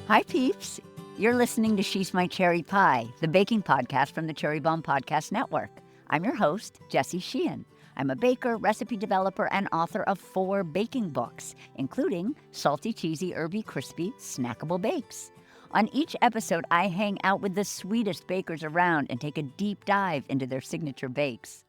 Hi, peeps. You're listening to She's My Cherry Pie, the baking podcast from the Cherry Bombe Podcast Network. I'm your host, Jessie Sheehan. I'm a baker, recipe developer, and author of 4 baking books, including Salty, Cheesy, Herby, Crispy, Snackable Bakes. On each episode, I hang out with the sweetest bakers around and take a deep dive into their signature bakes.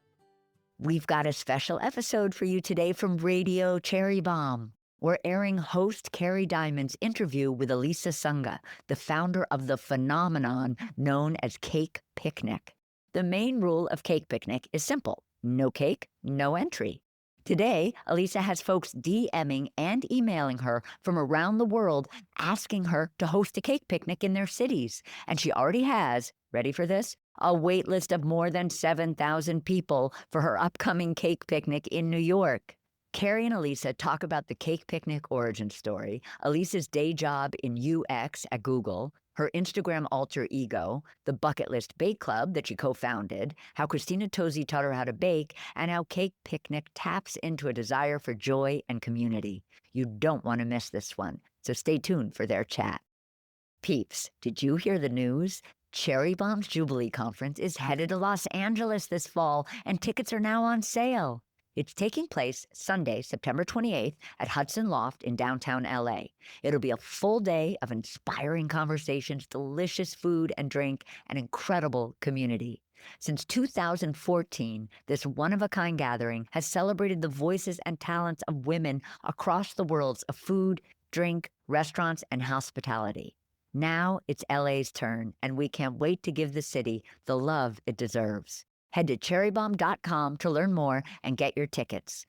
We've got a special episode for you today from Radio Cherry Bombe. We're airing host Carrie Diamond's interview with Elisa Sunga, the founder of the phenomenon known as Cake Picnic. The main rule of Cake Picnic is simple: no cake, no entry. Today, Elisa has folks DMing and emailing her from around the world asking her to host a cake picnic in their cities. And she already has, ready for this, a wait list of more than 7,000 people for her upcoming cake picnic in New York. Carrie and Elisa talk about the Cake Picnic origin story, Elisa's day job in UX at Google, her Instagram alter ego, the Bucket List Bake Club that she co-founded, how Christina Tosi taught her how to bake, and how Cake Picnic taps into a desire for joy and community. You don't want to miss this one, so stay tuned for their chat. Peeps, did you hear the news? Cherry Bombe's Jubilee Conference is headed to Los Angeles this fall, and tickets are now on sale. It's taking place Sunday, September 28th at Hudson Loft in downtown LA. It'll be a full day of inspiring conversations, delicious food and drink, and incredible community. Since 2014, this one-of-a-kind gathering has celebrated the voices and talents of women across the worlds of food, drink, restaurants, and hospitality. Now it's LA's turn, and we can't wait to give the city the love it deserves. Head to cherrybombe.com to learn more and get your tickets.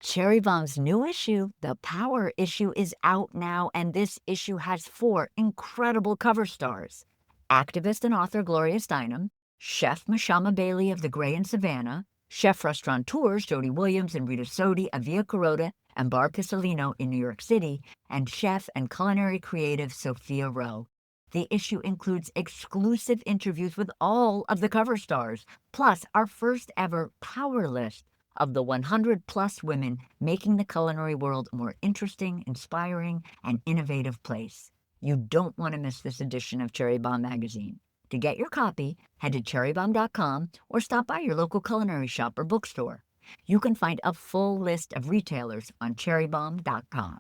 Cherry Bombe's new issue, The Power Issue, is out now, and this issue has 4 incredible cover stars: activist and author Gloria Steinem, chef Mashama Bailey of The Gray in Savannah, chef restaurateurs Jody Williams and Rita Sodi of Via Carota and Barb Pistolino in New York City, and chef and culinary creative Sophia Rowe. The issue includes exclusive interviews with all of the cover stars, plus our first ever power list of the 100-plus women making the culinary world a more interesting, inspiring, and innovative place. You don't want to miss this edition of Cherry Bombe magazine. To get your copy, head to cherrybombe.com or stop by your local culinary shop or bookstore. You can find a full list of retailers on cherrybombe.com.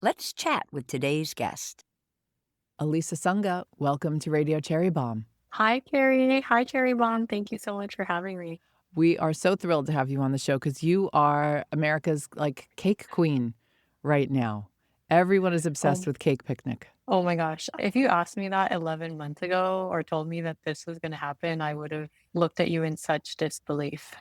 Let's chat with today's guest. Elisa Sunga, welcome to Radio Cherry Bombe. Hi, Carrie. Hi, Cherry Bombe. Thank you so much for having me. We are so thrilled to have you on the show because you are America's cake queen right now. Everyone is obsessed with Cake Picnic. Oh my gosh. If you asked me that 11 months ago or told me that this was going to happen, I would have looked at you in such disbelief.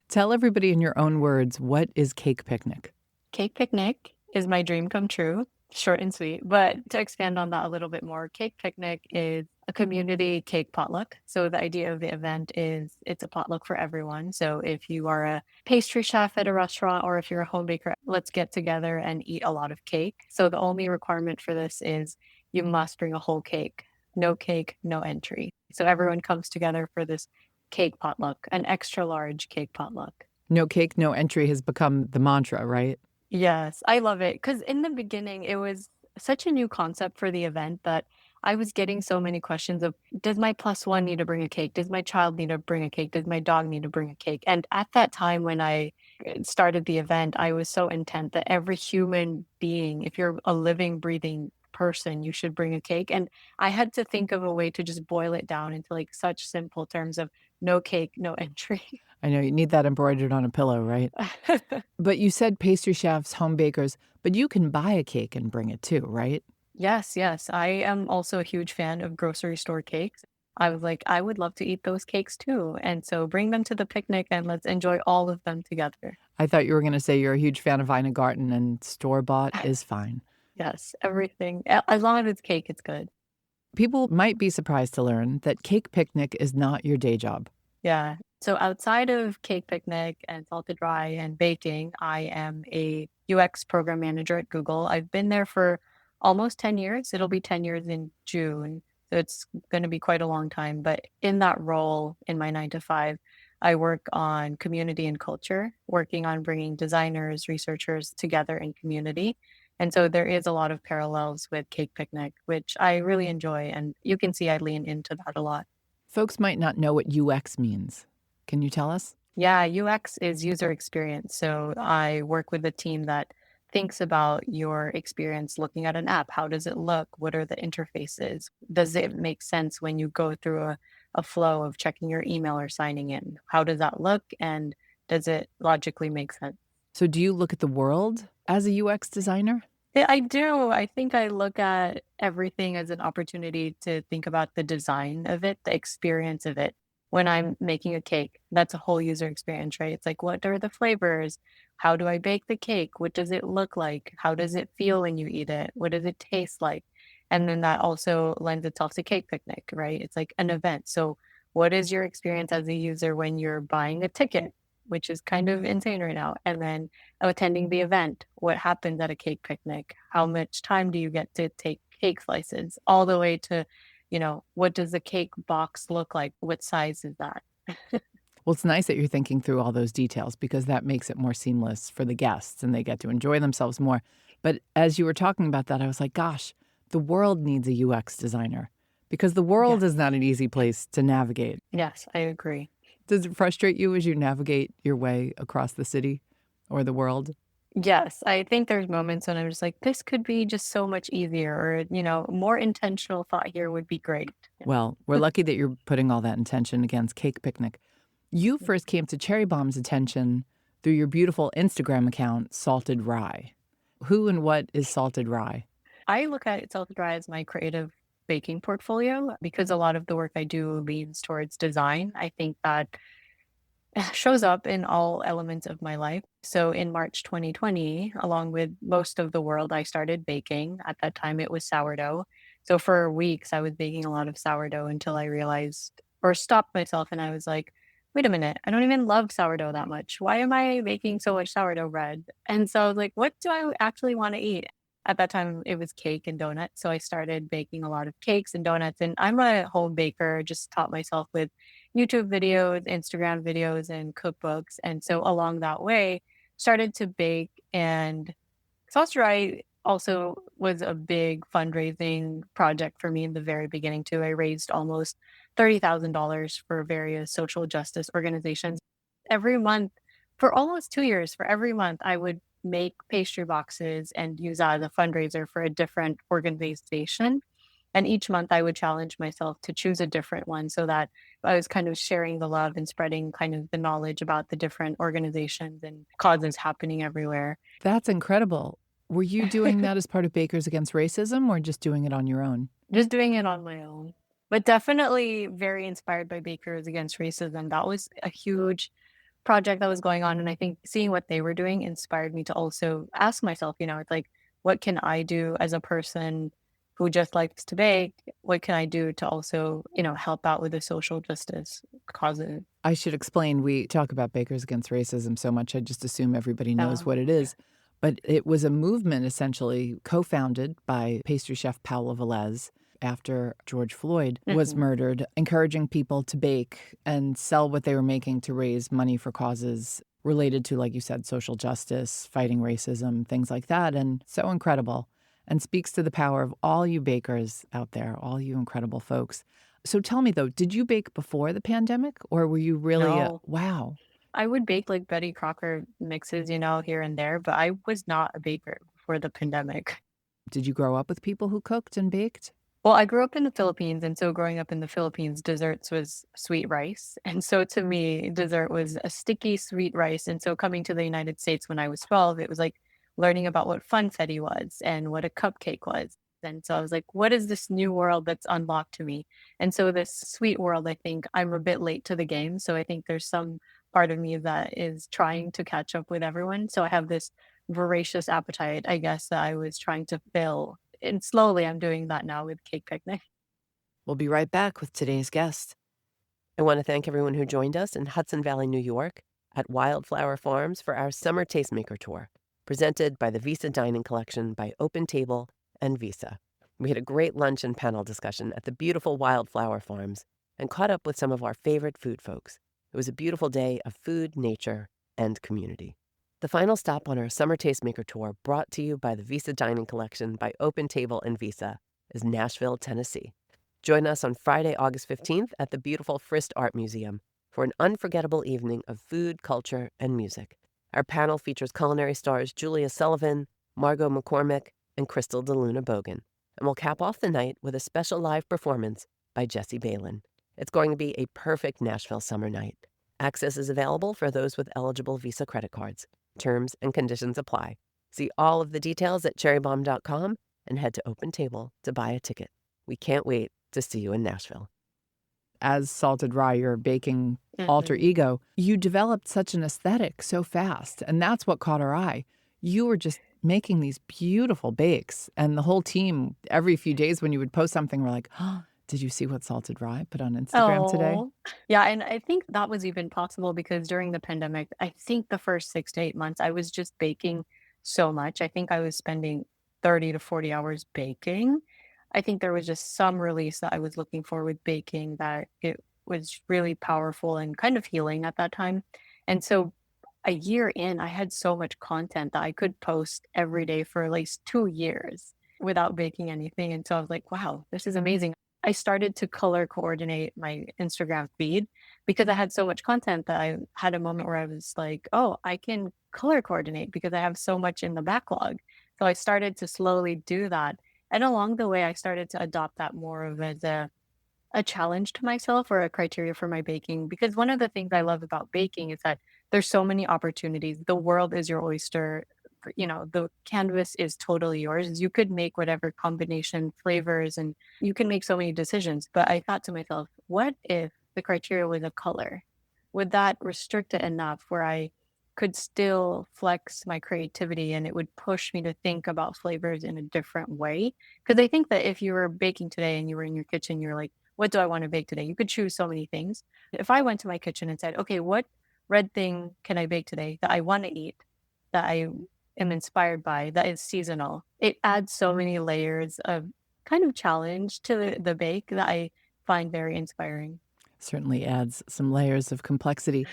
Tell everybody in your own words, what is Cake Picnic? Cake Picnic is my dream come true. Short and sweet. But to expand on that a little bit more, Cake Picnic is a community cake potluck. So the idea of the event is it's a potluck for everyone. So if you are a pastry chef at a restaurant or if you're a home baker, let's get together and eat a lot of cake. So the only requirement for this is you must bring a whole cake. No cake, no entry. So everyone comes together for this cake potluck, an extra large cake potluck. No cake, no entry has become the mantra, right? Yes, I love it because in the beginning, it was such a new concept for the event that I was getting so many questions of, does my +1 need to bring a cake? Does my child need to bring a cake? Does my dog need to bring a cake? And at that time when I started the event, I was so intent that every human being, if you're a living, breathing person, you should bring a cake. And I had to think of a way to just boil it down into such simple terms of no cake, no entry. I know you need that embroidered on a pillow, right? But you said pastry chefs, home bakers, but you can buy a cake and bring it too, right? Yes. I am also a huge fan of grocery store cakes. I was like, I would love to eat those cakes too. And so bring them to the picnic and let's enjoy all of them together. I thought you were going to say you're a huge fan of Ina Garten and store-bought is fine. Yes, everything. As long as it's cake, it's good. People might be surprised to learn that Cake Picnic is not your day job. Yeah. So outside of Cake Picnic and Salted Dry and baking, I am a UX program manager at Google. I've been there for almost 10 years. It'll be 10 years in June. So it's going to be quite a long time. But in that role, in my 9 to 5, I work on community and culture, working on bringing designers, researchers together in community. And so there is a lot of parallels with Cake Picnic, which I really enjoy. And you can see I lean into that a lot. Folks might not know what UX means. Can you tell us? Yeah, UX is user experience. So I work with a team that thinks about your experience looking at an app. How does it look? What are the interfaces? Does it make sense when you go through a flow of checking your email or signing in? How does that look? And does it logically make sense? So do you look at the world as a UX designer? Yeah, I do. I think I look at everything as an opportunity to think about the design of it, the experience of it. When I'm making a cake, that's a whole user experience, right? It's like, what are the flavors? How do I bake the cake? What does it look like? How does it feel when you eat it? What does it taste like? And then that also lends itself to Cake Picnic, right? It's like an event. So, what is your experience as a user when you're buying a ticket, which is kind of insane right now? And then attending the event, what happens at a cake picnic, how much time do you get to take cake slices, all the way to, what does the cake box look like? What size is that? Well, it's nice that you're thinking through all those details because that makes it more seamless for the guests and they get to enjoy themselves more. But as you were talking about that, I was like, gosh, the world needs a UX designer because the world Yes. is not an easy place to navigate. Yes, I agree. Does it frustrate you as you navigate your way across the city or the world? Yes, I think there's moments when I'm just like, this could be just so much easier, or, more intentional thought here would be great. Well, we're lucky that you're putting all that intention against Cake Picnic. You first came to Cherry Bombe's attention through your beautiful Instagram account, Salted Rye. Who and what is Salted Rye? I look at Salted Rye as my creative baking portfolio because a lot of the work I do leans towards design. I think that shows up in all elements of my life. So in March 2020, along with most of the world, I started baking. At that time, it was sourdough. So for weeks, I was baking a lot of sourdough until I realized or stopped myself and I was like, wait a minute, I don't even love sourdough that much. Why am I making so much sourdough bread? And so I was like, what do I actually want to eat? At that time, it was cake and donuts. So I started baking a lot of cakes and donuts. And I'm a home baker, just taught myself with YouTube videos, Instagram videos, and cookbooks. And so along that way, started to bake. And Saucer Eye also was a big fundraising project for me in the very beginning too. I raised almost $30,000 for various social justice organizations. Every month, for almost 2 years, for every month, I would make pastry boxes and use that as a fundraiser for a different organization. And each month I would challenge myself to choose a different one so that I was kind of sharing the love and spreading kind of the knowledge about the different organizations and causes happening everywhere. That's incredible. Were you doing that as part of Bakers Against Racism or just doing it on your own? Just doing it on my own. But definitely very inspired by Bakers Against Racism. That was a huge project that was going on. And I think seeing what they were doing inspired me to also ask myself, it's like, what can I do as a person who just likes to bake? What can I do to also, help out with the social justice causes? I should explain, we talk about Bakers Against Racism so much, I just assume everybody knows what it is. But it was a movement essentially co-founded by pastry chef Paula Velez after George Floyd was murdered, encouraging people to bake and sell what they were making to raise money for causes related to, like you said, social justice, fighting racism, things like that. And so incredible and speaks to the power of all you bakers out there, all you incredible folks. So tell me, though, did you bake before the pandemic or were you really No. wow? I would bake like Betty Crocker mixes, here and there, but I was not a baker before the pandemic. Did you grow up with people who cooked and baked? Well, I grew up in the Philippines, and so growing up in the Philippines, desserts was sweet rice. And so to me, dessert was a sticky sweet rice. And so coming to the United States when I was 12, it was like learning about what funfetti was and what a cupcake was. And so I was like, what is this new world that's unlocked to me? And so this sweet world, I think I'm a bit late to the game. So I think there's some part of me that is trying to catch up with everyone. So I have this voracious appetite, I guess, that I was trying to fill. And slowly I'm doing that now with Cake Picnic. We'll be right back with today's guest. I want to thank everyone who joined us in Hudson Valley, New York at Wildflower Farms for our Summer Tastemaker Tour, presented by the Visa Dining Collection by Open Table and Visa. We had a great lunch and panel discussion at the beautiful Wildflower Farms and caught up with some of our favorite food folks. It was a beautiful day of food, nature, and community. The final stop on our Summer Tastemaker Tour, brought to you by the Visa Dining Collection by Open Table and Visa, is Nashville, Tennessee. Join us on Friday, August 15th at the beautiful Frist Art Museum for an unforgettable evening of food, culture, and music. Our panel features culinary stars Julia Sullivan, Margot McCormick, and Crystal DeLuna Bogan, and we'll cap off the night with a special live performance by Jesse Balin. It's going to be a perfect Nashville summer night. Access is available for those with eligible Visa credit cards. Terms and conditions apply. See all of the details at cherrybombe.com and head to Open Table to buy a ticket. We can't wait to see you in Nashville. As Salted Rye, your baking alter ego, you developed such an aesthetic so fast, and that's what caught our eye. You were just making these beautiful bakes, and the whole team, every few days when you would post something, we're like, oh, did you see what Salted Rye put on Instagram today? Yeah, and I think that was even possible because during the pandemic, I think the first 6 to 8 months, I was just baking so much. I think I was spending 30 to 40 hours baking. I think there was just some release that I was looking for with baking that it was really powerful and kind of healing at that time. And so a year in, I had so much content that I could post every day for at least 2 years without baking anything. And so I was like, wow, this is amazing. I started to color coordinate my Instagram feed because I had so much content that I had a moment where I was like, oh, I can color coordinate because I have so much in the backlog. So I started to slowly do that. And along the way, I started to adopt that more of as a challenge to myself or a criteria for my baking. Because one of the things I love about baking is that there's so many opportunities. The world is your oyster. The canvas is totally yours. You could make whatever combination flavors and you can make so many decisions. But I thought to myself, what if the criteria was a color? Would that restrict it enough where I could still flex my creativity and it would push me to think about flavors in a different way? Because I think that if you were baking today and you were in your kitchen, you're like, what do I want to bake today? You could choose so many things. If I went to my kitchen and said, okay, what red thing can I bake today that I want to eat, that I am inspired by, that is seasonal, it adds so many layers of kind of challenge to the bake that I find very inspiring. Certainly adds some layers of complexity.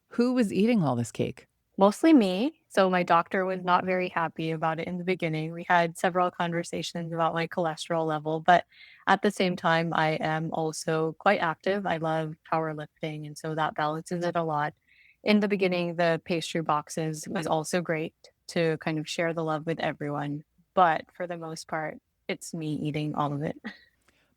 Who was eating all this cake? Mostly me. So my doctor was not very happy about it in the beginning. We had several conversations about my cholesterol level, but at the same time, I am also quite active. I love powerlifting, and so that balances it a lot. In the beginning, the pastry boxes was also great to kind of share the love with everyone. But for the most part, it's me eating all of it.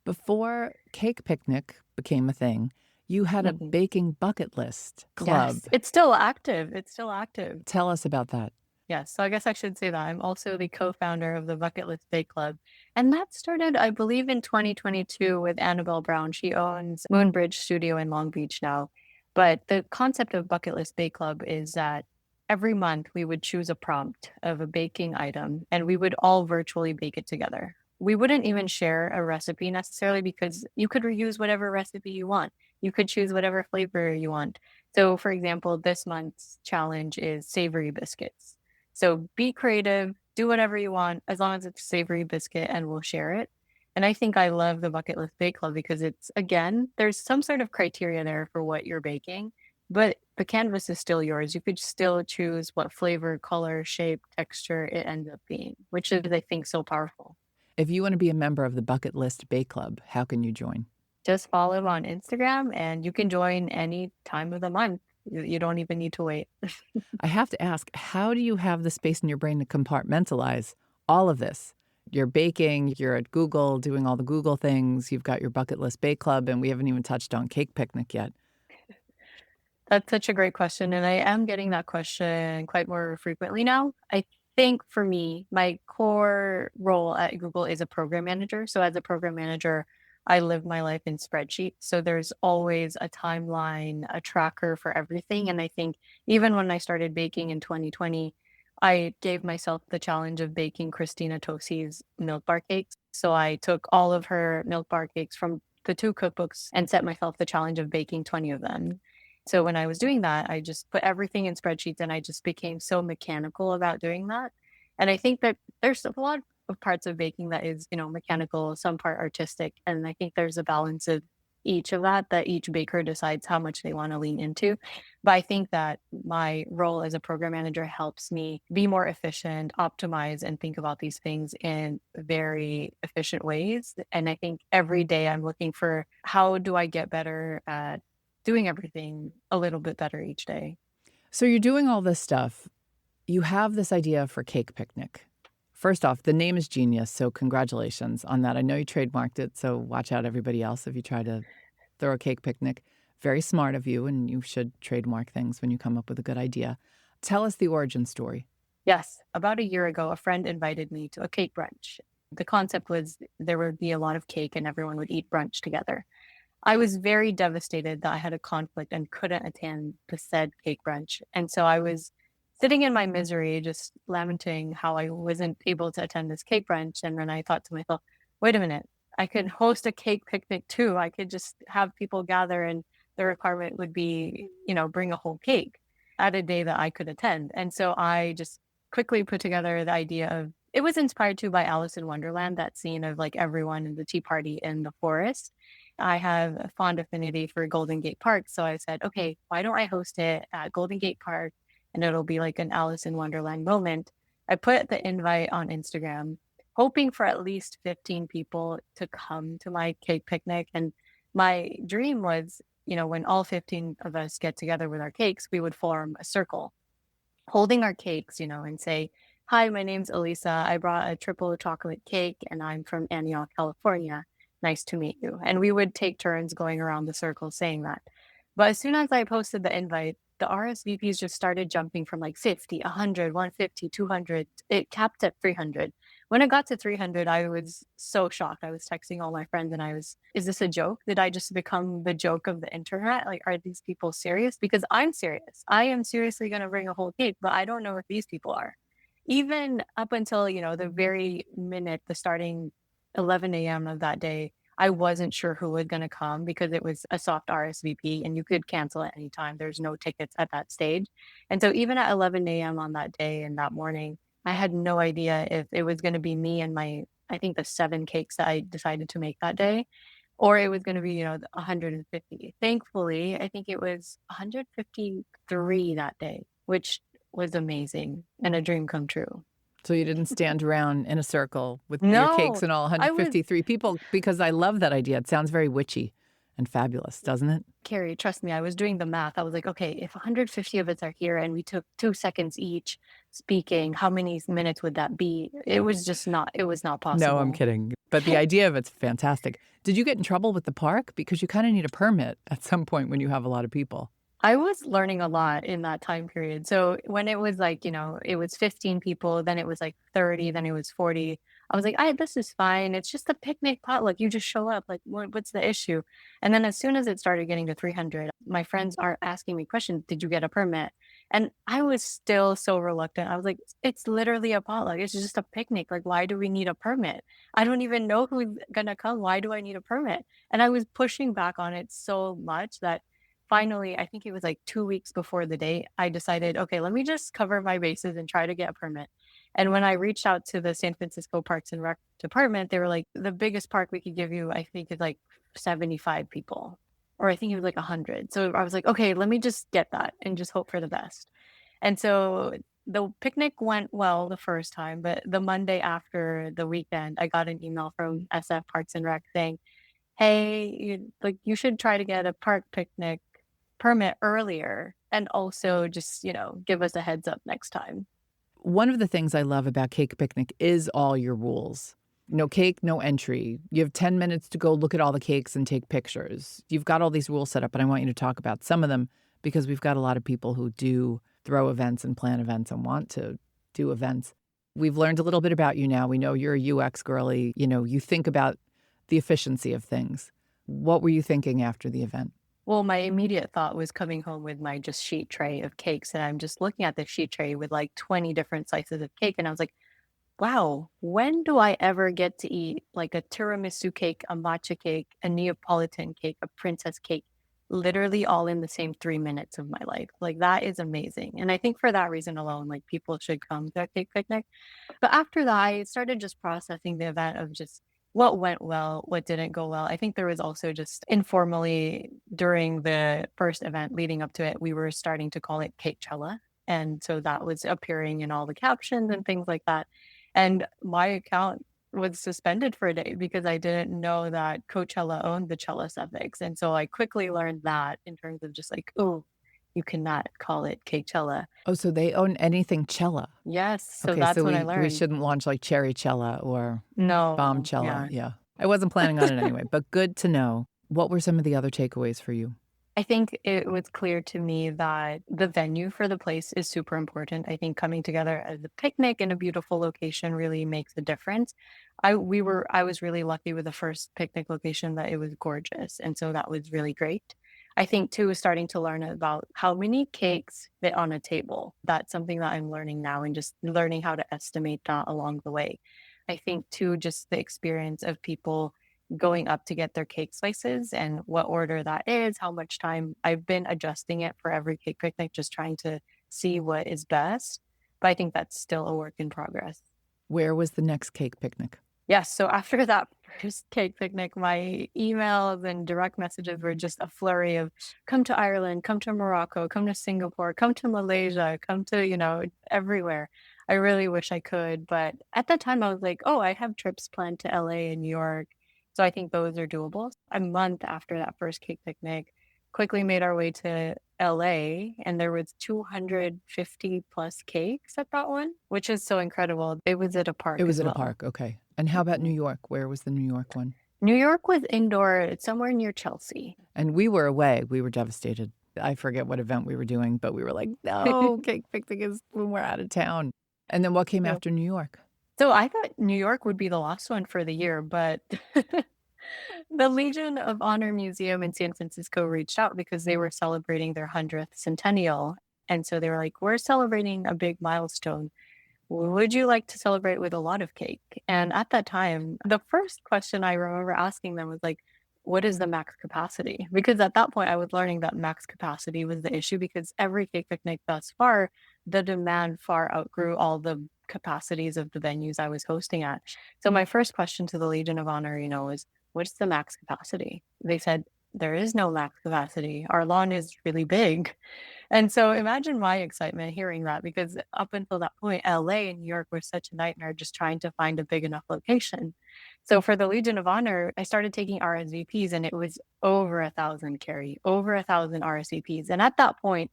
Before Cake Picnic became a thing, you had a baking bucket list club. Yes, it's still active. It's still active. Tell us about that. Yes, so I guess I should say that I'm also the co-founder of the Bucket List Bake Club. And that started, I believe, in 2022 with Annabelle Brown. She owns Moonbridge Studio in Long Beach now. But the concept of Bucket List Bake Club is that every month we would choose a prompt of a baking item and we would all virtually bake it together. We wouldn't even share a recipe necessarily because you could reuse whatever recipe you want. You could choose whatever flavor you want. So, for example, this month's challenge is savory biscuits. So be creative, do whatever you want, as long as it's savory biscuit, and we'll share it. And I think I love the Bucket List Bake Club because it's, again, there's some sort of criteria there for what you're baking, but the canvas is still yours. You could still choose what flavor, color, shape, texture it ends up being, which is, I think, so powerful. If you want to be a member of the Bucket List Bake Club, how can you join? Just follow on Instagram and you can join any time of the month. You don't even need to wait. I have to ask, how do you have the space in your brain to compartmentalize all of this? You're baking, you're at Google doing all the Google things, you've got your Bucket List Bake Club, and we haven't even touched on Cake Picnic yet. That's such a great question. And I am getting that question quite more frequently now. I think for me, my core role at Google is a program manager. So as a program manager, I live my life in spreadsheets. So there's always a timeline, a tracker for everything. And I think even when I started baking in 2020, I gave myself the challenge of baking Christina Tosi's milk bar cakes. So I took all of her milk bar cakes from the 2 cookbooks and set myself the challenge of baking 20 of them. So when I was doing that, I just put everything in spreadsheets and I just became so mechanical about doing that. And I think that there's a lot of parts of baking that is, mechanical, some part artistic. And I think there's a balance of each of that each baker decides how much they want to lean into. But I think that my role as a program manager helps me be more efficient, optimize, and think about these things in very efficient ways. And I think every day I'm looking for how do I get better at doing everything a little bit better each day. So you're doing all this stuff. You have this idea for Cake Picnic. First off, the name is genius, so congratulations on that. I know you trademarked it, so watch out, everybody else, if you try to throw a cake picnic. Very smart of you, and you should trademark things when you come up with a good idea. Tell us the origin story. Yes, about a year ago, a friend invited me to a cake brunch. The concept was there would be a lot of cake and everyone would eat brunch together. I was very devastated that I had a conflict and couldn't attend the said cake brunch. And so I was sitting in my misery, just lamenting how I wasn't able to attend this cake brunch. And then I thought to myself, wait a minute, I could host a cake picnic too. I could just have people gather and the requirement would be, bring a whole cake at a day that I could attend. And so I just quickly put together the idea of, it was inspired too by Alice in Wonderland, that scene of like everyone in the tea party in the forest. I have a fond affinity for Golden Gate Park. So I said, okay, why don't I host it at Golden Gate Park? And it'll be like an Alice in Wonderland moment. I put the invite on Instagram, hoping for at least 15 people to come to my cake picnic. And my dream was, when all 15 of us get together with our cakes, we would form a circle holding our cakes, and say, hi, my name's Elisa. I brought a triple chocolate cake and I'm from Antioch, California. Nice to meet you. And we would take turns going around the circle saying that. But as soon as I posted the invite, the RSVPs just started jumping from like 50, 100, 150, 200. It capped at 300. When it got to 300, I was so shocked. I was texting all my friends and is this a joke? Did I just become the joke of the internet? Like, are these people serious? Because I'm serious. I am seriously going to bring a whole cake, but I don't know if these people are. Even up until, the very minute, the starting 11 a.m. of that day, I wasn't sure who was going to come because it was a soft RSVP and you could cancel at any time. There's no tickets at that stage. And so even at 11 a.m. on that day and that morning, I had no idea if it was going to be me and I think the 7 cakes that I decided to make that day, or it was going to be, 150. Thankfully, I think it was 153 that day, which was amazing and a dream come true. So you didn't stand around in a circle with your No, cakes and all 153 people, because I love that idea. It sounds very witchy and fabulous, doesn't it? Carrie, trust me, I was doing the math. I was like, okay, if 150 of us are here and we took 2 seconds each speaking, how many minutes would that be? It was not possible. No, I'm kidding. But the idea of it's fantastic. Did you get in trouble with the park? Because you kind of need a permit at some point when you have a lot of people. I was learning a lot in that time period. So when it was like, it was 15 people, then it was like 30, then it was 40. I was like, this is fine. It's just a picnic potluck. You just show up. Like, what's the issue? And then as soon as it started getting to 300, my friends are asking me questions. Did you get a permit? And I was still so reluctant. I was like, it's literally a potluck. It's just a picnic. Like, why do we need a permit? I don't even know who's going to come. Why do I need a permit? And I was pushing back on it so much that finally, I think it was like 2 weeks before the date, I decided, okay, let me just cover my bases and try to get a permit. And when I reached out to the San Francisco Parks and Rec department, they were like, the biggest park we could give you, I think, is like 75 people, or I think it was like 100. So I was like, okay, let me just get that and just hope for the best. And so the picnic went well the first time, but the Monday after the weekend, I got an email from SF Parks and Rec saying, hey, you should try to get a park picnic permit earlier and also just, give us a heads up next time. One of the things I love about Cake Picnic is all your rules. No cake, no entry. You have 10 minutes to go look at all the cakes and take pictures. You've got all these rules set up, and I want you to talk about some of them because we've got a lot of people who do throw events and plan events and want to do events. We've learned a little bit about you now. We know you're a UX girly. You think about the efficiency of things. What were you thinking after the event? Well, my immediate thought was coming home with my just sheet tray of cakes. And I'm just looking at the sheet tray with like 20 different slices of cake. And I was like, wow, when do I ever get to eat like a tiramisu cake, a matcha cake, a Neapolitan cake, a princess cake, literally all in the same 3 minutes of my life? Like, that is amazing. And I think for that reason alone, like, people should come to a cake picnic. But after that, I started just processing the event of just what went well, what didn't go well. I think there was also just informally during the first event leading up to it, we were starting to call it Cakechella. And so that was appearing in all the captions and things like that. And my account was suspended for a day because I didn't know that Coachella owned the Cella suffix. And so I quickly learned that in terms of just like, oh, you cannot call it Cakechella. Oh, so they own anything Cella. Yes. So Okay, that's so what I we learned. shouldn't launch like Cherry Cella or No. Bomb Cella. Yeah. I wasn't planning on it anyway, but good to know. What were some of the other takeaways for you? I think it was clear to me that the venue for the place is super important. I think coming together as a picnic in a beautiful location really makes a difference. I was really lucky with the first picnic location that it was gorgeous. And so that was really great. I think too starting to learn about how many cakes fit on a table. That's something that I'm learning now and just learning how to estimate that along the way. I think too just the experience of people going up to get their cake slices and what order that is, how much time I've been adjusting it for every cake picnic, just trying to see what is best. But I think that's still a work in progress. Where was the next cake picnic? Yes. So after that first cake picnic, my emails and direct messages were just a flurry of come to Ireland, come to Morocco, come to Singapore, come to Malaysia, come to, everywhere. I really wish I could. But at that time, I was like, oh, I have trips planned to LA and New York. So I think those are doable. A month after that first cake picnic, quickly made our way to LA, and there was 250 plus cakes at that one, which is so incredible. It was at a park. It was as at a well. park. Okay. And how about New York? Where was the New York one? New York was indoor. It's somewhere near Chelsea. And we were away. We were devastated. I forget what event we were doing, but we were like, no, cake picnic is when we're out of town. And then what came after New York? So I thought New York would be the last one for the year, but the Legion of Honor Museum in San Francisco reached out because they were celebrating their 100th centennial. And so they were like, we're celebrating a big milestone. Would you like to celebrate with a lot of cake? And at that time, the first question I remember asking them was like, what is the max capacity? Because at that point, I was learning that max capacity was the issue because every cake picnic thus far, the demand far outgrew all the capacities of the venues I was hosting at. So my first question to the Legion of Honor, is what's the max capacity? They said, there is no max capacity. Our lawn is really big. And so imagine my excitement hearing that because up until that point, LA and New York were such a nightmare just trying to find a big enough location. So for the Legion of Honor, I started taking RSVPs and it was over 1,000, Carrie, over 1,000 RSVPs. And at that point,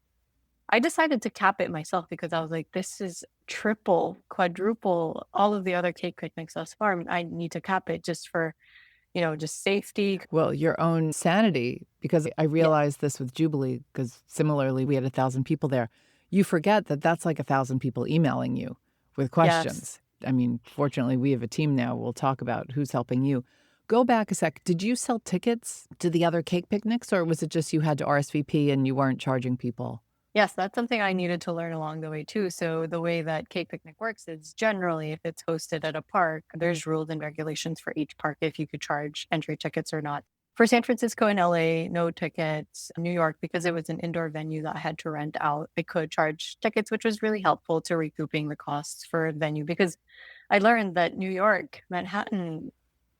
I decided to cap it myself because I was like, this is triple, quadruple, all of the other cake picnics thus far. I need to cap it just for, just safety. Well, your own sanity, because I realized this with Jubilee, because similarly, we had 1,000 people there. You forget that that's like 1,000 people emailing you with questions. Yes. I mean, fortunately, we have a team now. We'll talk about who's helping you. Go back a sec. Did you sell tickets to the other cake picnics, or was it just you had to RSVP and you weren't charging people? Yes, that's something I needed to learn along the way too. So the way that Cake Picnic works is generally if it's hosted at a park, there's rules and regulations for each park if you could charge entry tickets or not. For San Francisco and LA, no tickets. New York, because it was an indoor venue that I had to rent out, I could charge tickets, which was really helpful to recouping the costs for a venue because I learned that New York, Manhattan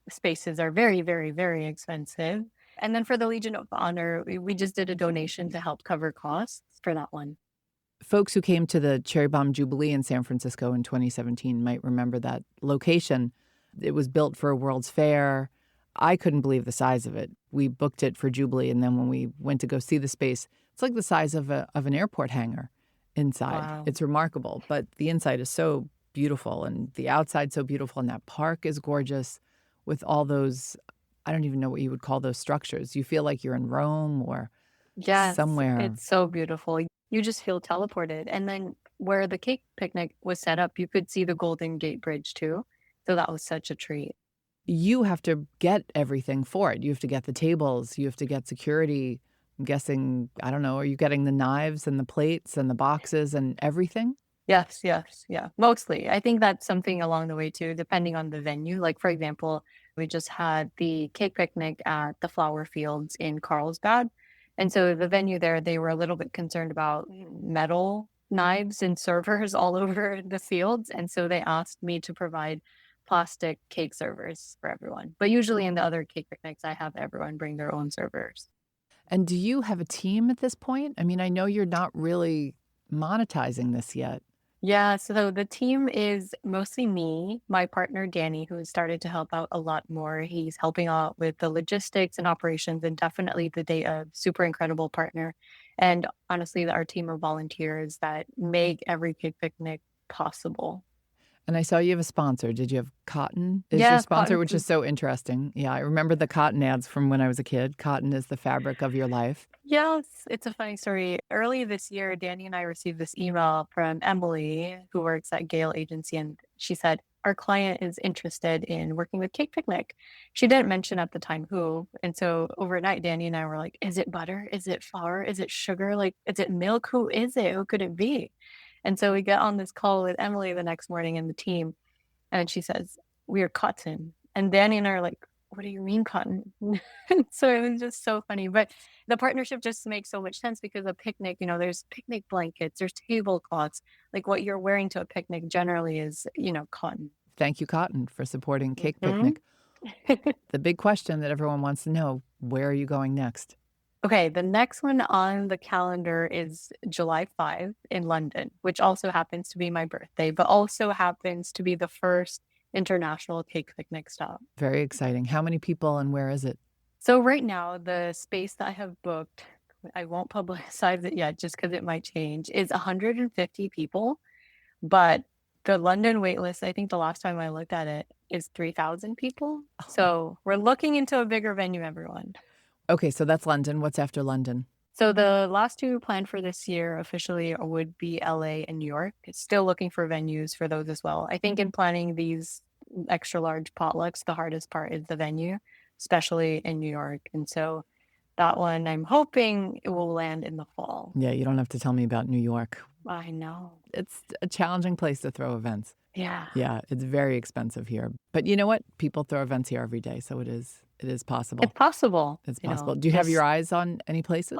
spaces are very, very, very expensive. And then for the Legion of Honor, we just did a donation to help cover costs for that one. Folks who came to the Cherry Bombe Jubilee in San Francisco in 2017 might remember that location. It was built for a World's Fair. I couldn't believe the size of it. We booked it for Jubilee, and then when we went to go see the space, it's like the size of an airport hangar inside. Wow. It's remarkable, but the inside is so beautiful, and the outside so beautiful, and that park is gorgeous with all those, I don't even know what you would call those structures. You feel like you're in Rome or somewhere. It's so beautiful. You just feel teleported. And then where the cake picnic was set up, you could see the Golden Gate Bridge too. So that was such a treat. You have to get everything for it. You have to get the tables. You have to get security. I'm guessing, I don't know, are you getting the knives and the plates and the boxes and everything? Yes. Yeah. Mostly. I think that's something along the way too, depending on the venue. Like, for example, we just had the cake picnic at the Flower Fields in Carlsbad. And so the venue there, they were a little bit concerned about metal knives and servers all over the fields. And so they asked me to provide plastic cake servers for everyone. But usually in the other cake picnics, I have everyone bring their own servers. And do you have a team at this point? I mean, I know you're not really monetizing this yet. Yeah, so the team is mostly me, my partner Danny, who has started to help out a lot more. He's helping out with the logistics and operations and definitely the data, super incredible partner. And honestly, our team of volunteers that make every cake picnic possible. And I saw you have a sponsor. Did you have Cotton is your Yeah, sponsor, cotton. which is so interesting. Yeah, I remember the cotton ads from when I was a kid. Cotton is the fabric of your life. Yes, it's a funny story. Early this year, Danny and I received this email from Emily, who works at Gale Agency, and she said, our client is interested in working with Cake Picnic. She didn't mention at the time who. And so overnight, Danny and I were like, is it butter? Is it flour? Is it sugar? Like, is it milk? Who is it? Who could it be? And so we get on this call with Emily the next morning and the team, and she says, we are Cotton. And Danny and I are like, what do you mean cotton? So it was just so funny. But the partnership just makes so much sense because a picnic, there's picnic blankets, there's tablecloths. Like what you're wearing to a picnic generally is, cotton. Thank you, Cotton, for supporting Cake Mhm. Picnic. The big question that everyone wants to know, where are you going next? Okay, the next one on the calendar is July 5 in London, which also happens to be my birthday, but also happens to be the first international cake picnic stop. Very exciting. How many people and where is it? So right now, the space that I have booked, I won't publicize it yet just because it might change, is 150 people. But the London waitlist, I think the last time I looked at it, is 3,000 people. So we're looking into a bigger venue, everyone. Okay, so that's London. What's after London? So the last two planned for this year officially would be LA and New York. Still looking for venues for those as well. I think in planning these extra large potlucks, the hardest part is the venue, especially in New York. And so that one, I'm hoping it will land in the fall. Yeah, you don't have to tell me about New York. I know. It's a challenging place to throw events. Yeah. Yeah, it's very expensive here. But you know what? People throw events here every day, so it is possible. It's possible. It's possible. Do you have your eyes on any places?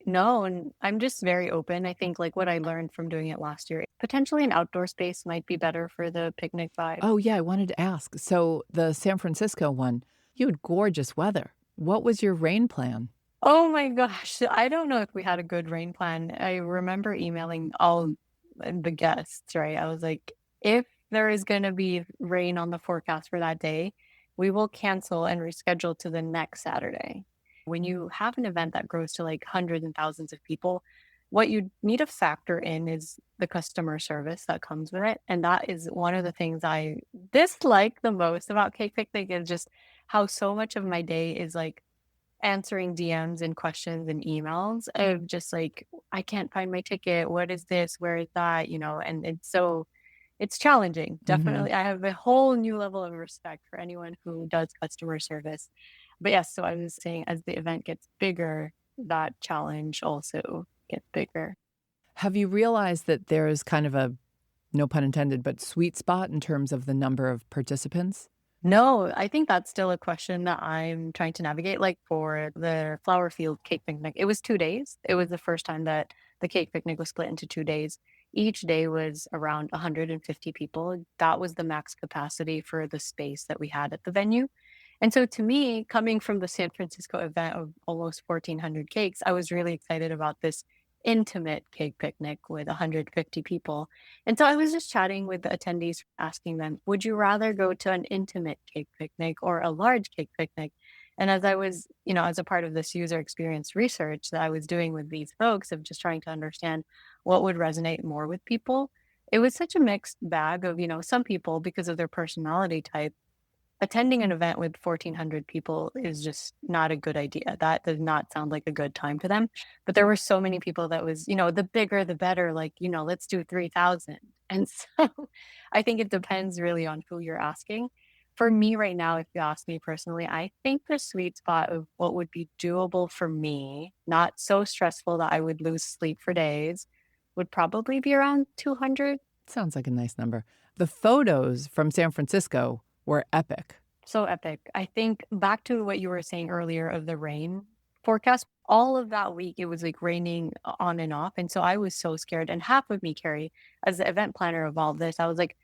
No, and I'm just very open. I think like what I learned from doing it last year, potentially an outdoor space might be better for the picnic vibe. Oh, yeah, I wanted to ask. So the San Francisco one, you had gorgeous weather. What was your rain plan? Oh my gosh. I don't know if we had a good rain plan. I remember emailing all the guests, right? I was like, if there is going to be rain on the forecast for that day, we will cancel and reschedule to the next Saturday. When you have an event that grows to like hundreds and thousands of people, what you need to factor in is the customer service that comes with it. And that is one of the things I dislike the most about Cake Picnic is just how so much of my day is like answering DMs and questions and emails of just like, I can't find my ticket. What is this? Where is that? And it's challenging. Definitely. I have a whole new level of respect for anyone who does customer service. But yes, so I was saying as the event gets bigger, that challenge also gets bigger. Have you realized that there is kind of a, no pun intended, but sweet spot in terms of the number of participants? No, I think that's still a question that I'm trying to navigate. Like for the Flower Field Cake Picnic, it was 2 days. It was the first time that the cake picnic was split into 2 days. Each day was around 150 people. That was the max capacity for the space that we had at the venue. And so to me, coming from the San Francisco event of almost 1,400 cakes, I was really excited about this intimate cake picnic with 150 people. And so I was just chatting with the attendees, asking them, would you rather go to an intimate cake picnic or a large cake picnic? And as I was, as a part of this user experience research that I was doing with these folks of just trying to understand what would resonate more with people, it was such a mixed bag of, some people, because of their personality type, attending an event with 1,400 people is just not a good idea. That does not sound like a good time for them. But there were so many people that was, the bigger, the better, like, let's do 3,000. And so I think it depends really on who you're asking. For me right now, if you ask me personally, I think the sweet spot of what would be doable for me, not so stressful that I would lose sleep for days, would probably be around 200. Sounds like a nice number. The photos from San Francisco were epic. So epic. I think back to what you were saying earlier of the rain forecast, all of that week, it was like raining on and off. And so I was so scared. And half of me, Carrie, as the event planner of all of this, I was like,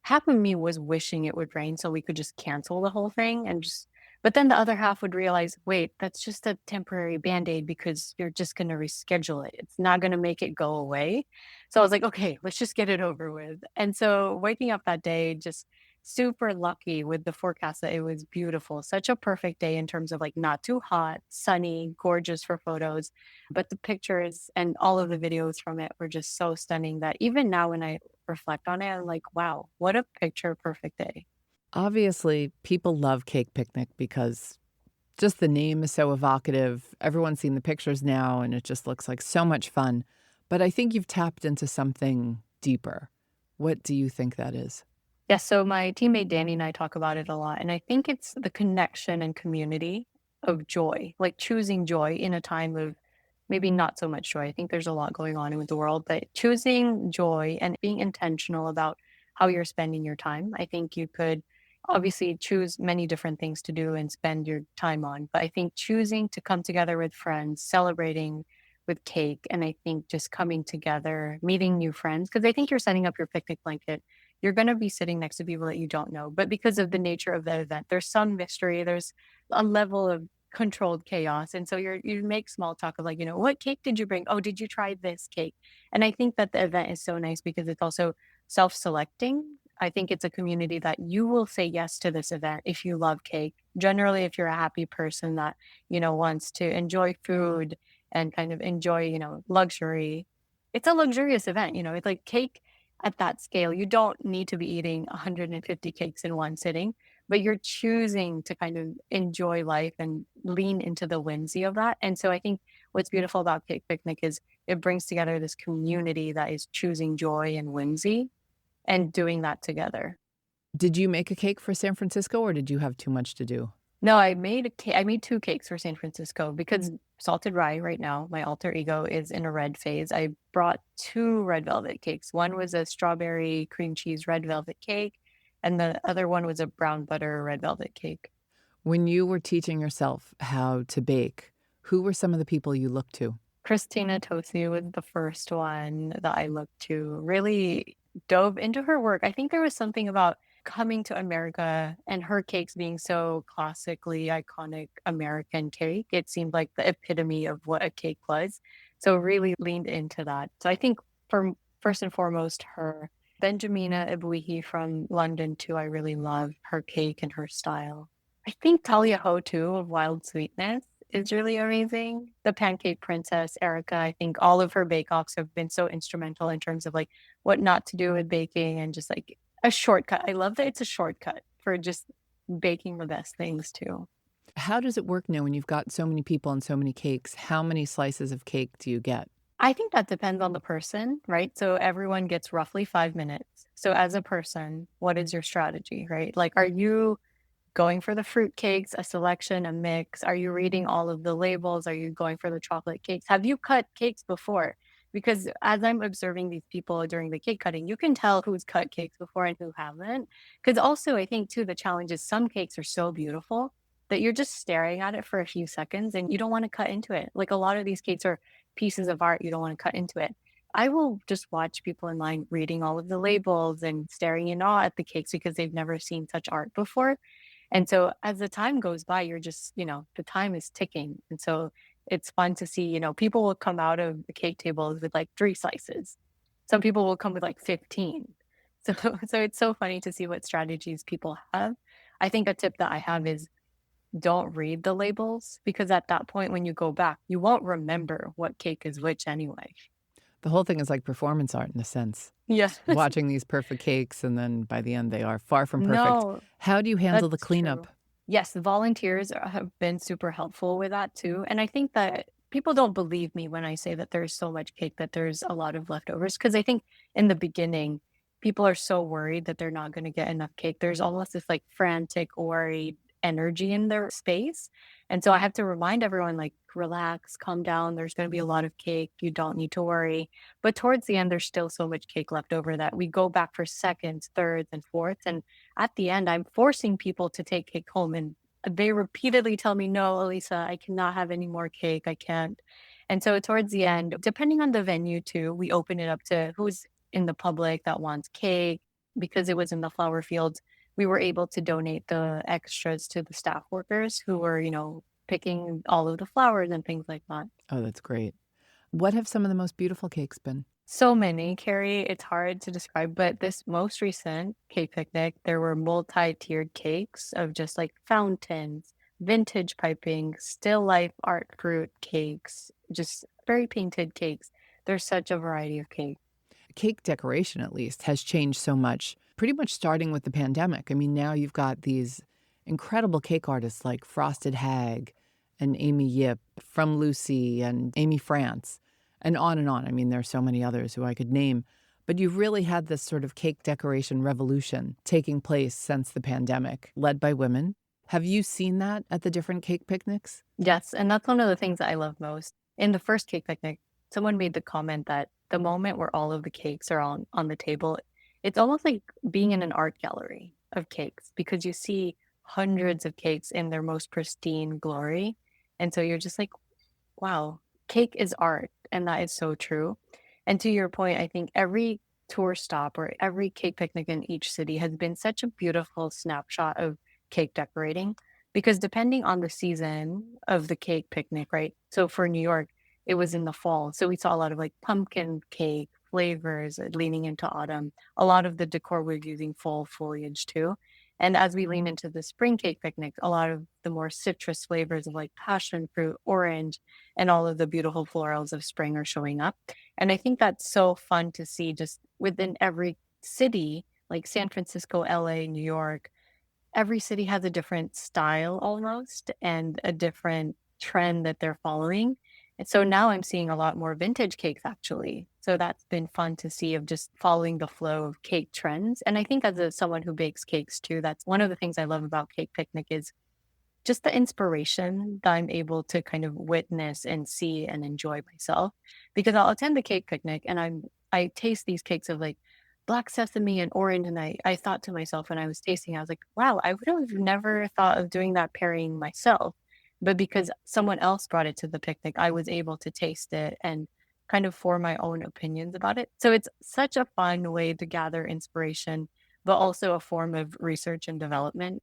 half of me was wishing it would rain so we could just cancel the whole thing and just, but then the other half would realize, wait, that's just a temporary band-aid because you're just going to reschedule it. It's not going to make it go away. So I was like, okay, let's just get it over with. And so waking up that day, just super lucky with the forecast that it was beautiful. Such a perfect day in terms of like not too hot, sunny, gorgeous for photos. But the pictures and all of the videos from it were just so stunning that even now when I reflect on it, I'm like, wow, what a picture perfect day. Obviously, people love Cake Picnic because just the name is so evocative. Everyone's seen the pictures now, and it just looks like so much fun. But I think you've tapped into something deeper. What do you think that is? Yeah, so my teammate Danny and I talk about it a lot, and I think it's the connection and community of joy, like choosing joy in a time of maybe not so much joy. I think there's a lot going on in the world, but choosing joy and being intentional about how you're spending your time. I think you could obviously choose many different things to do and spend your time on, but I think choosing to come together with friends, celebrating with cake, and I think just coming together, meeting new friends, because I think you're setting up your picnic blanket, you're going to be sitting next to people that you don't know. But because of the nature of the event, there's some mystery, there's a level of controlled chaos. And so you make small talk of like, what cake did you bring? Oh, did you try this cake? And I think that the event is so nice because it's also self-selecting. I think it's a community that you will say yes to this event if you love cake. Generally, if you're a happy person that, wants to enjoy food and kind of enjoy, luxury, it's a luxurious event. It's like cake at that scale. You don't need to be eating 150 cakes in one sitting, but you're choosing to kind of enjoy life and lean into the whimsy of that. And so I think what's beautiful about Cake Picnic is it brings together this community that is choosing joy and whimsy and doing that together. Did you make a cake for San Francisco, or did you have too much to do? No, I made I made 2 cakes for San Francisco because Salted Rye right now, my alter ego, is in a red phase. I brought 2 red velvet cakes. One was a strawberry cream cheese red velvet cake, and the other one was a brown butter red velvet cake. When you were teaching yourself how to bake, who were some of the people you looked to? Christina Tosi was the first one that I looked to, really dove into her work. I think there was something about coming to America and her cakes being so classically iconic American cake. It seemed like the epitome of what a cake was. So really leaned into that. So I think for first and foremost, her Benjamina Ebuihi from London too. I really love her cake and her style. I think Talia Ho too of Wild Sweetness is really amazing. The Pancake Princess, Erica, I think all of her bake-offs have been so instrumental in terms of like what not to do with baking and just like a shortcut. I love that it's a shortcut for just baking the best things too. How does it work now when you've got so many people and so many cakes? How many slices of cake do you get? I think that depends on the person, right? So everyone gets roughly 5 minutes. So as a person, what is your strategy, right? Like, are you going for the fruit cakes, a selection, a mix? Are you reading all of the labels? Are you going for the chocolate cakes? Have you cut cakes before? Because as I'm observing these people during the cake cutting, you can tell who's cut cakes before and who haven't. Because also, I think too, the challenge is some cakes are so beautiful that you're just staring at it for a few seconds and you don't want to cut into it. Like a lot of these cakes are pieces of art, you don't want to cut into it. I will just watch people in line reading all of the labels and staring in awe at the cakes because they've never seen such art before. And so as the time goes by, you're just, the time is ticking. And so it's fun to see, people will come out of the cake tables with like 3 slices. Some people will come with like 15. So, so it's so funny to see what strategies people have. I think a tip that I have is don't read the labels because at that point, when you go back, you won't remember what cake is which anyway. The whole thing is like performance art in a sense. Yes. Watching these perfect cakes, and then by the end, they are far from perfect. No, How do you handle the that's cleanup? true. Yes, the volunteers have been super helpful with that too. And I think that people don't believe me when I say that there's so much cake that there's a lot of leftovers. Because I think in the beginning, people are so worried that they're not going to get enough cake. There's almost this like frantic, worried energy in their space. And so I have to remind everyone, like, relax, calm down. There's going to be a lot of cake. You don't need to worry. But towards the end, there's still so much cake left over that we go back for seconds, thirds, and fourths. And at the end, I'm forcing people to take cake home. And they repeatedly tell me, no, Elisa, I cannot have any more cake. I can't. And so towards the end, depending on the venue too, we open it up to who's in the public that wants cake. because it was in the flower fields, we were able to donate the extras to the staff workers who were, picking all of the flowers and things like that. Oh, that's great. What have some of the most beautiful cakes been? So many, Carrie, it's hard to describe, but this most recent cake picnic, there were multi-tiered cakes of just like fountains, vintage piping, still life art fruit cakes, just very painted cakes. There's such a variety of cake. Cake decoration, at least, has changed so much, pretty much starting with the pandemic. I mean, now you've got these incredible cake artists like Frosted Hag and Amy Yip, From Lucy and Amy France, and on and on. I mean, there are so many others who I could name. But you've really had this sort of cake decoration revolution taking place since the pandemic, led by women. Have you seen that at the different cake picnics? Yes, and that's one of the things that I love most. In the first cake picnic, someone made the comment that the moment where all of the cakes are on the table, it's almost like being in an art gallery of cakes because you see hundreds of cakes in their most pristine glory. And so you're just like, wow, cake is art. And that is so true. And to your point, I think every tour stop or every cake picnic in each city has been such a beautiful snapshot of cake decorating because depending on the season of the cake picnic, right? So for New York, it was in the fall. So we saw a lot of like pumpkin cake flavors leaning into autumn. A lot of the decor was using fall foliage too. And as we lean into the spring cake picnics, a lot of the more citrus flavors of like passion fruit, orange, and all of the beautiful florals of spring are showing up. And I think that's so fun to see just within every city, like San Francisco, LA, New York, every city has a different style almost and a different trend that they're following. And so now I'm seeing a lot more vintage cakes actually. So that's been fun to see of just following the flow of cake trends. And I think someone who bakes cakes too, that's one of the things I love about Cake Picnic is just the inspiration that I'm able to kind of witness and see and enjoy myself. Because I'll attend the Cake Picnic and I taste these cakes of like black sesame and orange. And I thought to myself when I was tasting, I was like, wow, I would have never thought of doing that pairing myself. But because someone else brought it to the picnic, I was able to taste it and kind of form my own opinions about it. So it's such a fun way to gather inspiration, but also a form of research and development.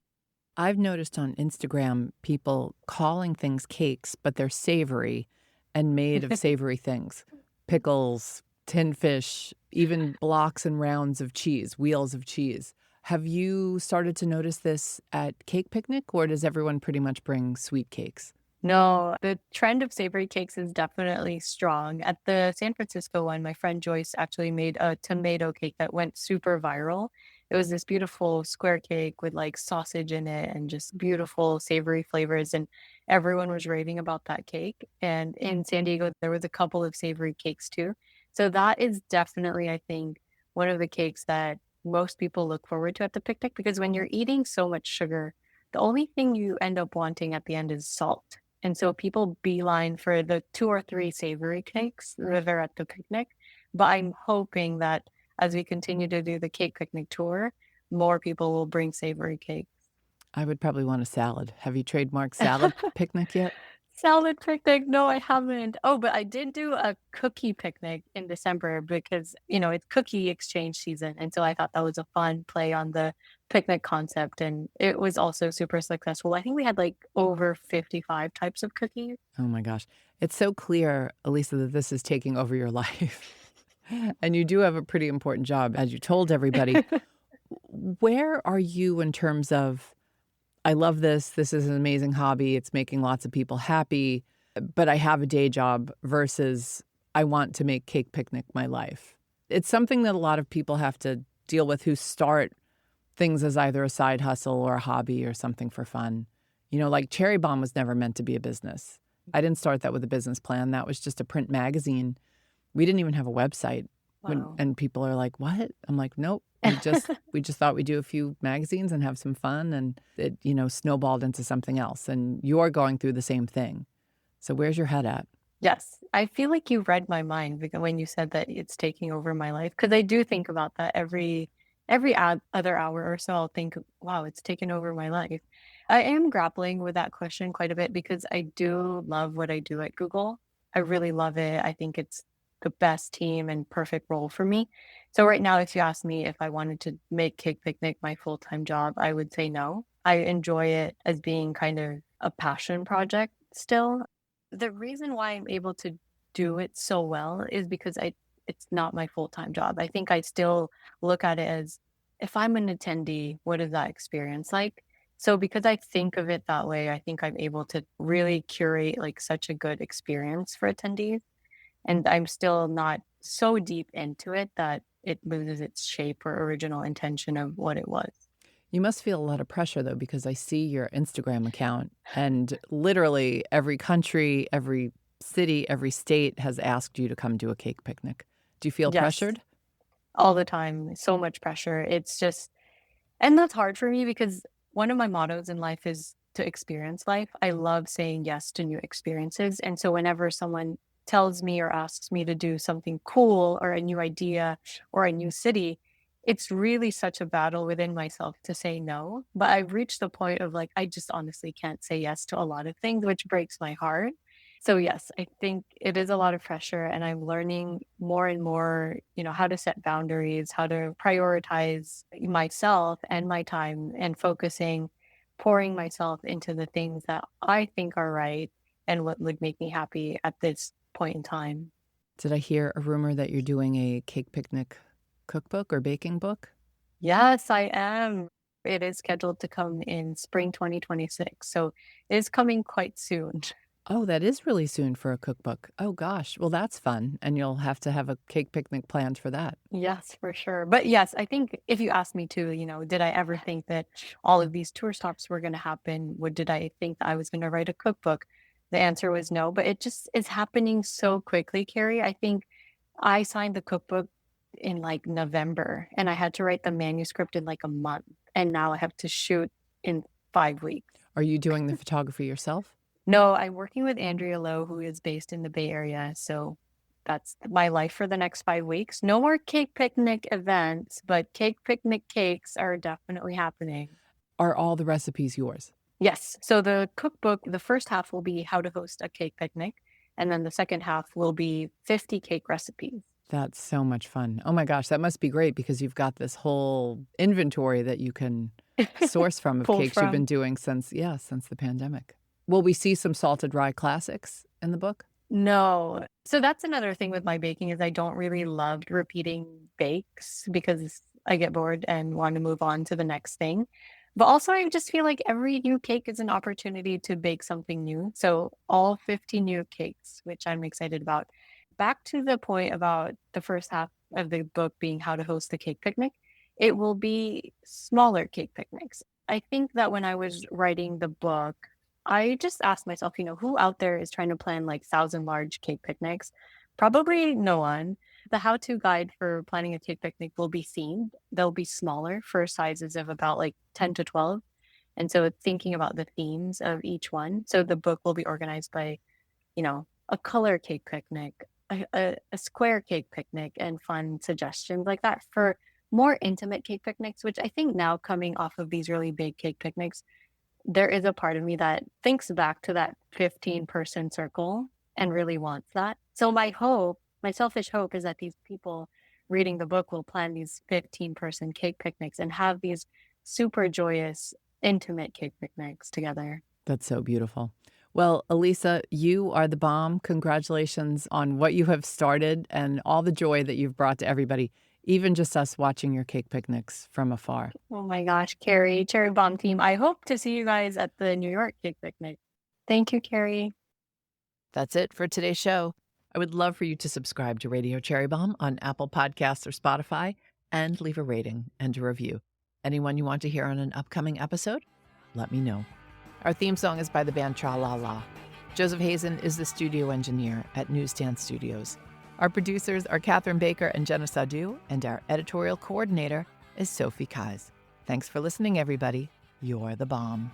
I've noticed on Instagram people calling things cakes, but they're savory and made of savory things. Pickles, tin fish, even blocks and rounds of cheese, wheels of cheese. Have you started to notice this at Cake Picnic, or does everyone pretty much bring sweet cakes? No, the trend of savory cakes is definitely strong. At the San Francisco one, my friend Joyce actually made a tomato cake that went super viral. It was this beautiful square cake with like sausage in it and just beautiful savory flavors. And everyone was raving about that cake. And in San Diego, there was a couple of savory cakes too. So that is definitely, I think, one of the cakes that most people look forward to at the picnic because when you're eating so much sugar, the only thing you end up wanting at the end is salt. And so people beeline for the 2 or 3 savory cakes that are at the picnic. But I'm hoping that as we continue to do the cake picnic tour, more people will bring savory cakes. I would probably want a salad. Have you trademarked salad picnic yet? Salad picnic? No, I haven't. Oh, but I did do a cookie picnic in December because, it's cookie exchange season. And so I thought that was a fun play on the picnic concept. And it was also super successful. I think we had like over 55 types of cookies. Oh my gosh. It's so clear, Elisa, that this is taking over your life. And you do have a pretty important job, as you told everybody. Where are you in terms of, I love this. This is an amazing hobby. It's making lots of people happy, but I have a day job versus I want to make Cake Picnic my life. It's something that a lot of people have to deal with who start things as either a side hustle or a hobby or something for fun. Like Cherry Bombe was never meant to be a business. I didn't start that with a business plan. That was just a print magazine. We didn't even have a website. Wow. And people are like, what? I'm like, nope. We just thought we'd do a few magazines and have some fun. And it, snowballed into something else. And you're going through the same thing. So where's your head at? Yes, I feel like you read my mind because when you said that it's taking over my life, because I do think about that every other hour or so. I'll think, wow, it's taken over my life. I am grappling with that question quite a bit because I do love what I do at Google. I really love it. I think it's the best team and perfect role for me. So right now, if you ask me if I wanted to make Cake Picnic my full-time job, I would say no. I enjoy it as being kind of a passion project still. The reason why I'm able to do it so well is because it's not my full-time job. I think I still look at it as, if I'm an attendee, what is that experience like? So because I think of it that way, I think I'm able to really curate like such a good experience for attendees. And I'm still not so deep into it that it loses its shape or original intention of what it was. You must feel a lot of pressure, though, because I see your Instagram account, and literally every country, every city, every state has asked you to come do a cake picnic. Do you feel Yes, pressured? all the time. So much pressure. It's just, and that's hard for me because one of my mottos in life is to experience life. I love saying yes to new experiences. And so whenever someone tells me or asks me to do something cool or a new idea or a new city, it's really such a battle within myself to say no. But I've reached the point of like, I just honestly can't say yes to a lot of things, which breaks my heart. So yes, I think it is a lot of pressure, and I'm learning more and more, how to set boundaries, how to prioritize myself and my time, and pouring myself into the things that I think are right and what would make me happy at this point in time. Did I hear a rumor that you're doing a cake picnic cookbook or baking book? Yes, I am. It is scheduled to come in spring 2026. So it is coming quite soon. Oh, that is really soon for a cookbook. Oh, gosh. Well, that's fun. And you'll have to have a cake picnic planned for that. Yes, for sure. But yes, I think if you ask me to, did I ever think that all of these tour stops were going to happen? Did I think that I was going to write a cookbook? The answer was no, but it just is happening so quickly, Carrie. I think I signed the cookbook in like November, and I had to write the manuscript in like a month. And now I have to shoot in 5 weeks. Are you doing the photography yourself? No, I'm working with Andrea Lowe, who is based in the Bay Area. So that's my life for the next 5 weeks. No more cake picnic events, but cake picnic cakes are definitely happening. Are all the recipes yours? Yes. So the cookbook, the first half will be how to host a cake picnic. And then the second half will be 50 cake recipes. That's so much fun. Oh my gosh, that must be great because you've got this whole inventory that you can source from of Pull cakes you've from. been doing since the pandemic. Will we see some salted rye classics in the book? No. So that's another thing with my baking is I don't really love repeating bakes because I get bored and want to move on to the next thing. But also I just feel like every new cake is an opportunity to bake something new. So all 50 new cakes, which I'm excited about. Back to the point about the first half of the book being how to host a cake picnic, it will be smaller cake picnics. I think that when I was writing the book, I just asked myself, who out there is trying to plan like 1,000 large cake picnics? Probably no one. The how-to guide for planning a cake picnic will be themed. They'll be smaller for sizes of about like 10 to 12. And so thinking about the themes of each one. So the book will be organized by, a color cake picnic, a square cake picnic, and fun suggestions like that for more intimate cake picnics, which I think now coming off of these really big cake picnics, there is a part of me that thinks back to that 15-person circle and really wants that. So my selfish hope is that these people reading the book will plan these 15-person cake picnics and have these super joyous, intimate cake picnics together. That's so beautiful. Well, Elisa, you are the bomb. Congratulations on what you have started and all the joy that you've brought to everybody, even just us watching your cake picnics from afar. Oh my gosh, Carrie, Cherry Bombe team. I hope to see you guys at the New York cake picnic. Thank you, Carrie. That's it for today's show. I would love for you to subscribe to Radio Cherry Bombe on Apple Podcasts or Spotify and leave a rating and a review. Anyone you want to hear on an upcoming episode? Let me know. Our theme song is by the band Tra La La. Joseph Hazen is the studio engineer at Newsstand Studios. Our producers are Catherine Baker and Jenna Sadu, and our editorial coordinator is Sophie Kais. Thanks for listening, everybody. You're the bomb.